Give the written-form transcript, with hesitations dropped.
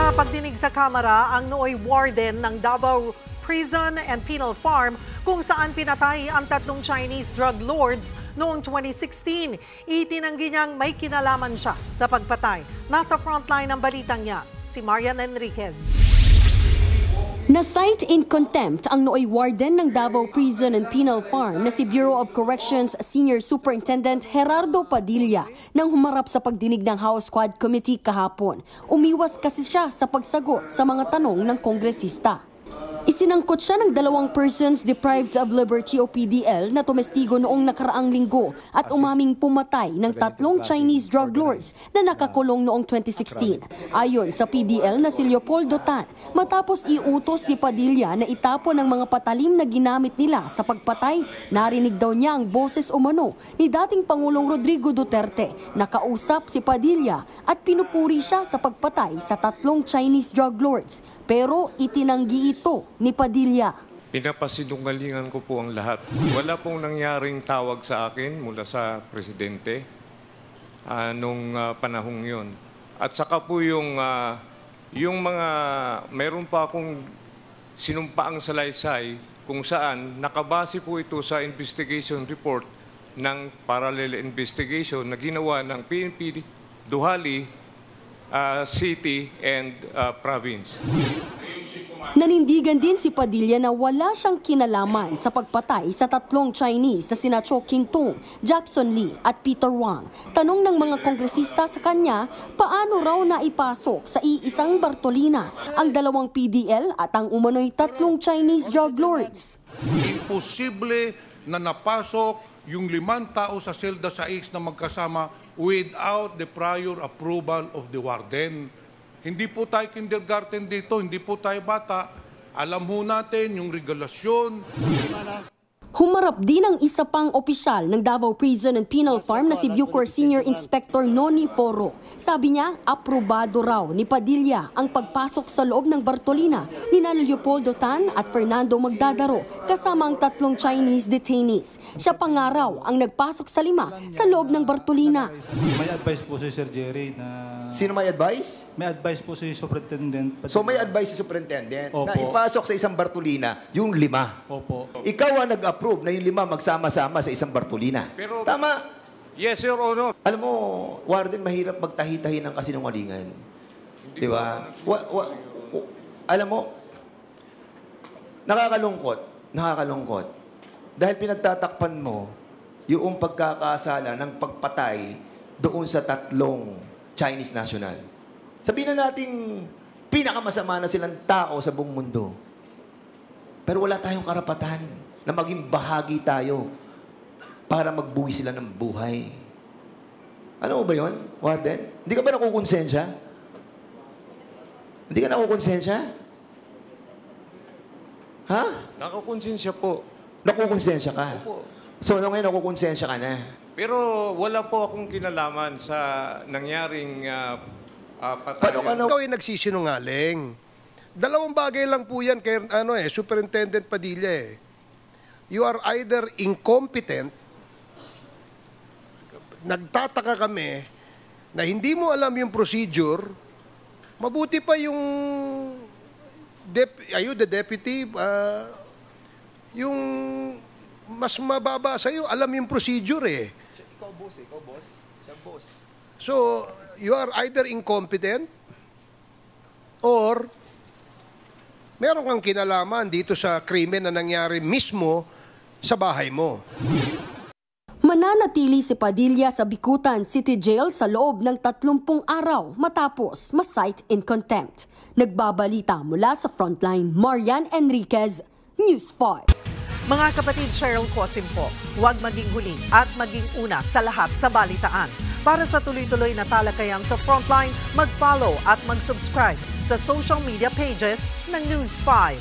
Sa pagdinig sa Kamara, ang nooy warden ng Davao Prison and Penal Farm kung saan pinatay ang tatlong Chinese drug lords noong 2016. Itinanggi niyang may kinalaman siya sa pagpatay. Nasa frontline ng balitang niya, si Marian Enriquez. Na-cite in contempt ang nooy warden ng Davao Prison and Penal Farm na si Bureau of Corrections Senior Superintendent Gerardo Padilla nang humarap sa pagdinig ng House Quad Committee kahapon. Umiwas kasi siya sa pagsagot sa mga tanong ng kongresista. Isinangkot siya ng 2 persons deprived of liberty o PDL na tumestigo noong nakaraang linggo at umaming pumatay ng 3 Chinese drug lords na nakakulong noong 2016. Ayon sa PDL na si Leopoldo Tan, matapos iutos ni Padilla na itapon ang mga patalim na ginamit nila sa pagpatay, narinig daw niya ang boses umano ni dating Pangulong Rodrigo Duterte. Nakausap si Padilla at pinupuri siya sa pagpatay sa 3 Chinese drug lords. Pero itinanggi ito ni Padilla. Pinapasinungalingan ko po ang lahat. Wala pong nangyaring tawag sa akin mula sa presidente nung panahong yun. At saka po yung mga, meron pa akong sinumpaang salaysay kung saan nakabase po ito sa investigation report ng parallel investigation na ginawa ng PNP Duhali, City and Province. Nanindigan din si Padilla na wala siyang kinalaman sa pagpatay sa 3 Chinese na sina Cho King Tung, Jackson Lee at Peter Wang. Tanong ng mga kongresista sa kanya, paano raw naipasok sa iisang Bartolina ang 2 PDL at ang umano'y 3 Chinese drug lords? Imposible na napasok yung 5 tao sa selda 6 na magkasama without the prior approval of the warden. Hindi po tayo kindergarten dito, hindi po tayo bata. Alam ho natin yung regulasyon. Humarap din ang isa pang opisyal ng Davao Prison and Penal Farm na si Bucor Senior Inspector Noni Foro. Sabi niya, aprobado raw ni Padilla ang pagpasok sa loob ng Bartolina ni Leopoldo Tan at Fernando Magdadaro kasama ang 3 Chinese detainees. Siya pa nga raw ang nagpasok sa 5 sa loob ng Bartolina. May advice po si Sir Jerry na... Sino may advice? May advice po si Superintendent. So may advice si Superintendent Opo. na ipasok sa isang Bartolina yung 5. Opo. Ikaw ang nag-approve na yung 5 magsama-sama sa isang Bartolina. Pero, tama? Yes, Your Honor. Alam mo, warden, mahirap magtahi-tahi ng kasinungalingan. Di ba? Alam mo, nakakalungkot. Dahil pinagtatakpan mo yung pagkakasala ng pagpatay doon sa 3 Chinese national. Sabihin na nating pinakamasama na silang tao sa buong mundo. Pero wala tayong karapatan na maging bahagi tayo para magbuhay sila ng buhay. Ano ba yun, warden? Hindi ka ba nakukonsensya? Hindi ka nakukonsensya? Ha? Nakukonsensya po. Nakukonsensya ka? Opo. So, ngayon nakukonsensya ka na? Pero wala po akong kinalaman sa nangyaring patayan. Ikaw ay nagsisinungaling. 2 bagay lang po yan kay Superintendent Padilla eh. You are either incompetent, nagtataka kami na hindi mo alam yung procedure, mabuti pa yung the deputy, yung mas mababa sa'yo, alam yung procedure eh. Ikaw boss. Siya boss. So, you are either incompetent or meron kang kinalaman dito sa krimen na nangyari mismo sa bahay mo. Mananatili si Padilla sa Bicutan City Jail sa loob ng 30 araw matapos ma-cite in contempt. Nagbabalita mula sa Frontline, Marian Enriquez, News 5. Mga kapatid, Cheryl Cosim po, huwag maging huli at maging una sa lahat sa balitaan. Para sa tuloy-tuloy na talakayan sa Frontline, mag-follow at mag-subscribe sa social media pages ng News 5.